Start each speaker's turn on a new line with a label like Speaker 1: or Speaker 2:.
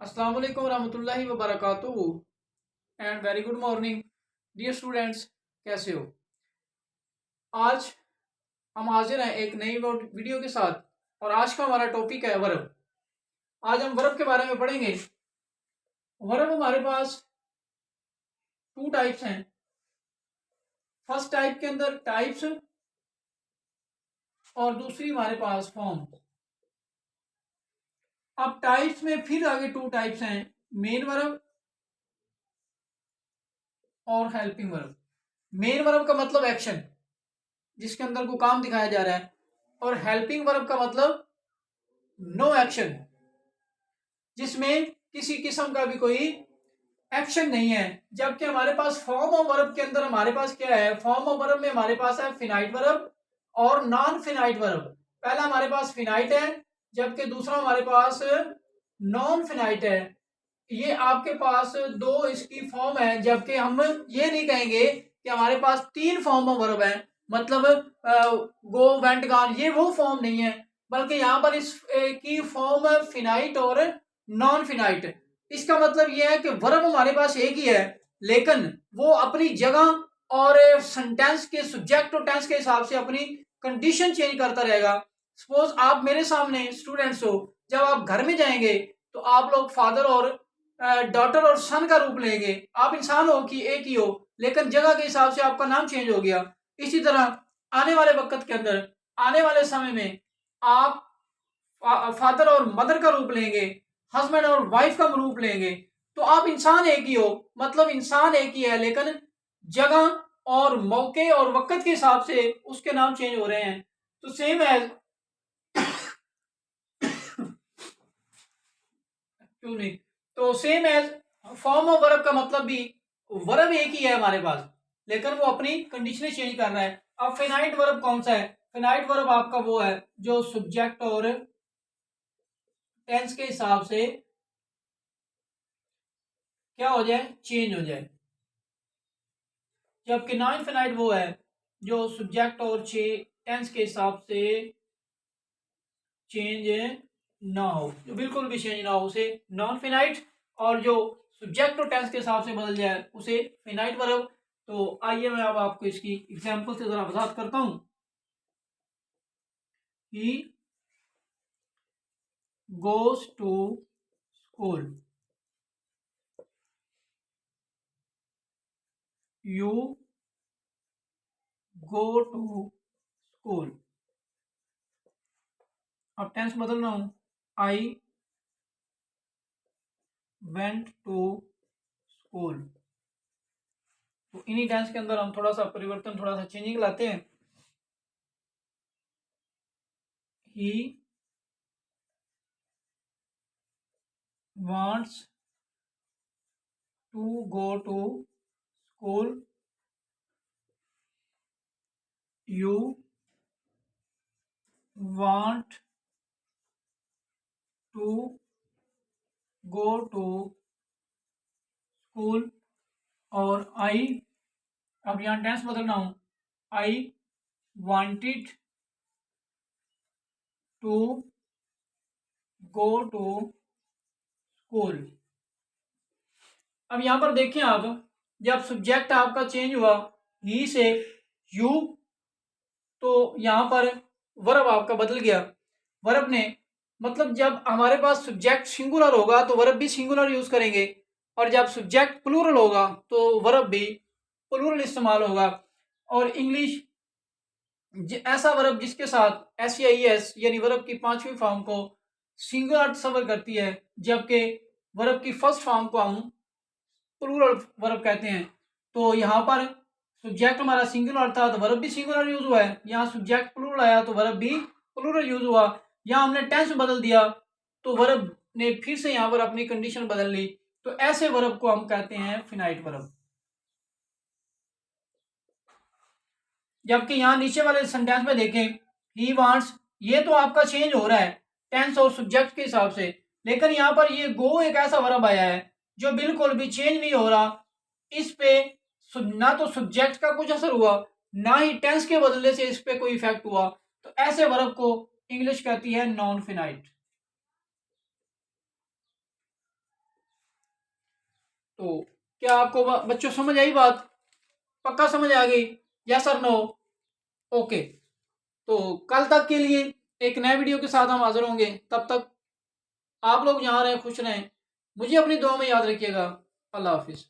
Speaker 1: अस्सलाम वालेकुम रहमतुल्लाहि व बरकातुहू and very good morning dear students. कैसे हो? आज हम हाजिर हैं एक नई वीडियो के साथ और आज का हमारा टॉपिक है वर्ब। आज हम वर्ब के बारे में पढ़ेंगे। वर्ब हमारे पास टू टाइप्स हैं। फर्स्ट टाइप के अंदर टाइप्स और दूसरी हमारे पास फॉर्म। अब टाइप्स में फिर आगे टू टाइप्स हैं, मेन वर्ब और हेल्पिंग वर्ब। मेन वर्ब का मतलब एक्शन जिसके अंदर को काम दिखाया जा रहा है, और हेल्पिंग वर्ब का मतलब नो एक्शन जिसमें किसी किस्म का भी कोई एक्शन नहीं है। जबकि हमारे पास फॉर्म ऑफ वर्ब के अंदर हमारे पास क्या है, फॉर्म ऑफ वर्ब में हमारे पास है फिनाइट वर्ब और नॉन फिनाइट वर्ब। पहला हमारे पास फिनाइट है जबकि दूसरा हमारे पास नॉन फिनाइट है। ये आपके पास दो इसकी फॉर्म है, जबकि हम ये नहीं कहेंगे कि हमारे पास तीन फॉर्म ऑफ वर्ब है, मतलब गो वेंट गॉन, ये वो फॉर्म नहीं है, बल्कि यहाँ पर इस की फॉर्म फिनाइट और नॉन फिनाइट। इसका मतलब यह है कि वर्ब हमारे पास एक ही है, लेकिन वो अपनी जगह और सेंटेंस के सब्जेक्ट और टेंस के हिसाब से अपनी कंडीशन चेंज करता रहेगा। सपोज आप मेरे सामने स्टूडेंट्स हो, जब आप घर में जाएंगे तो आप लोग फादर और डॉटर और सन का रूप लेंगे। आप इंसान हो कि एक ही हो, लेकिन जगह के हिसाब से आपका नाम चेंज हो गया। इसी तरह आने वाले वक्त के अंदर, आने वाले समय में आप फादर और मदर का रूप लेंगे, हस्बैंड और वाइफ का रूप लेंगे। तो आप इंसान एक ही हो, मतलब इंसान एक ही है, लेकिन जगह और मौके और वक्त के हिसाब से उसके नाम चेंज हो रहे हैं। तो सेम एज क्यों नहीं, तो same as form of verb का मतलब भी वर्ब एक ही है हमारे पास, लेकिन वो अपनी कंडीशनें चेंज कर रहा है। अब फिनाइट वर्ब कौन सा है? फिनाइट वर्ब आपका वो है जो सब्जेक्ट और टेंस के हिसाब से क्या हो जाए, चेंज हो जाए। जबकि नॉन फिनाइट वो है जो सब्जेक्ट और टेंस के हिसाब से चेंज ना हो, जो बिल्कुल भी चेंज ना हो, उसे नॉन फिनाइट, और जो सब्जेक्ट और टेंस के हिसाब से बदल जाए उसे फिनाइट वर्ब। तो आइए मैं अब आपको इसकी एग्जांपल से जरा वजाहत करता हूं कि goes to school, you go to school. अब टेंस बदल रहा हूं, आई वेंट टू स्कूल। तो इन्हीं टेंस के अंदर हम थोड़ा सा परिवर्तन, थोड़ा सा चेंजिंग लाते हैं। ही wants to go to school, you want to go to school, और आई, अब यहाँ टेंस बदलना हूं, I wanted to go to school. अब यहाँ पर देखें आप, जब सब्जेक्ट आपका चेंज हुआ ही से यू, तो यहाँ पर वर्ब आपका बदल गया। वर्ब ने मतलब जब हमारे पास सब्जेक्ट सिंगुलर होगा तो वर्ब भी सिंगुलर यूज करेंगे, और जब सब्जेक्ट प्लूरल होगा तो वर्ब भी प्लूरल इस्तेमाल होगा। और इंग्लिश ऐसा वर्ब जिसके साथ एस यानी वर्ब की पांचवी फॉर्म को सिंगुलर तस्वर करती है, जबकि वर्ब की फर्स्ट फॉर्म को हम प्लूरल वर्ब कहते हैं। तो यहाँ पर सब्जेक्ट हमारा सिंगुलर था तो वर्ब भी सिंगुलर यूज हुआ है, यहाँ सब्जेक्ट प्लूरल आया तो वर्ब भी प्लूरल यूज हुआ। यहाँ हमने टेंस बदल दिया तो वर्ब ने फिर से यहाँ पर अपनी कंडीशन बदल ली। तो ऐसे वर्ब को हम कहते हैं फिनाइट वर्ब। जबकि यहाँ नीचे वाले सेंटेंस में देखें, ही वांट्स, ये तो आपका चेंज हो रहा है टेंस और सब्जेक्ट के हिसाब से, लेकिन यहाँ पर ये गो एक ऐसा वर्ब आया है जो बिल्कुल भी चेंज नहीं हो रहा। इस पे ना तो सब्जेक्ट का कुछ असर हुआ, ना ही टेंस के बदलने से इस पे कोई इफेक्ट हुआ। तो ऐसे वर्ब को इंग्लिश कहती है नॉन फिनाइट। तो क्या आपको बच्चों समझ आई बात? पक्का समझ आ गई? यस और नो? ओके। तो कल तक के लिए एक नए वीडियो के साथ हम हाजिर होंगे। तब तक आप लोग जहाँ रहें खुश रहें। मुझे अपनी दुआ में याद रखिएगा। अल्लाह हाफिज़।